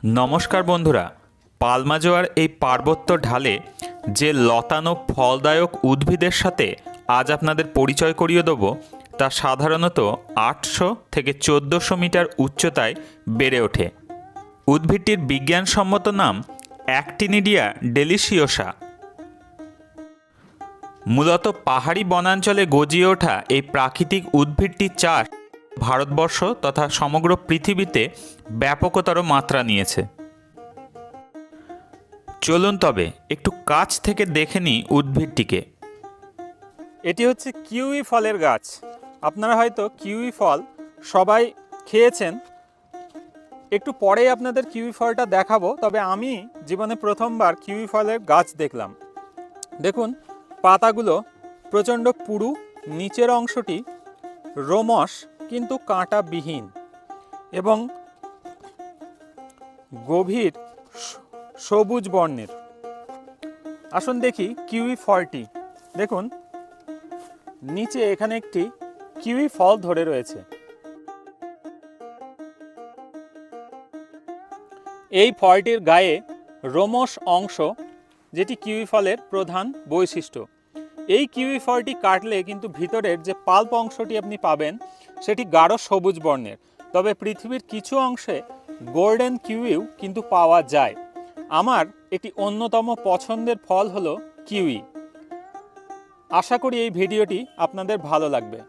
নমস্কার বন্ধুরা, পালমাজোয়ার এই পার্বত্য ঢালে যে লতানো ফলদায়ক উদ্ভিদের সাথে আজ আপনাদের পরিচয় করিয়ে দেব তা সাধারণত 800 থেকে 1400 মিটার উচ্চতায় বেড়ে ওঠে। উদ্ভিদটির বিজ্ঞানসম্মত নাম অ্যাক্টিনিডিয়া ডেলিশিওসা। মূলত পাহাড়ি বনাঞ্চলে গজিয়ে ওঠা এই প্রাকৃতিক উদ্ভিদটির চাষ ভারতবর্ষ তথা সমগ্র পৃথিবীতে ব্যাপকতর মাত্রা নিয়েছে। চলুন তবে একটু কাছ থেকে দেখে নিই উদ্ভিদটিকে। এটি হচ্ছে কিউই ফলের গাছ। আপনারা হয়তো কিউই ফল সবাই খেয়েছেন। একটু পরেই আপনাদের কিউই ফলটা দেখাবো, তবে আমি জীবনে প্রথমবার কিউই ফলের গাছ দেখলাম। দেখুন, পাতাগুলো প্রচণ্ড পুরু, নিচের অংশটি রোমশ কিন্তু কাঁটাবিহীন এবং গভীর সবুজ বর্ণের। আসুন দেখি কিউই ফলটি। দেখুন, নিচে এখানে একটি কিউই ফল ধরে রয়েছে। এই ফলটির গায়ে রোমশ অংশ, যেটি কিউই ফলের প্রধান বৈশিষ্ট্য। এই কিউই ফলটি কাটলে কিন্তু ভিতরের যে পাল্প অংশটি আপনি পাবেন সেটি গাঢ় সবুজ বর্ণের। তবে পৃথিবীর কিছু অংশে গোল্ডেন কিউইও কিন্তু পাওয়া যায়। আমার একটি অন্যতম পছন্দের ফল হলো কিউই। আশা করি এই ভিডিওটি আপনাদের ভালো লাগবে।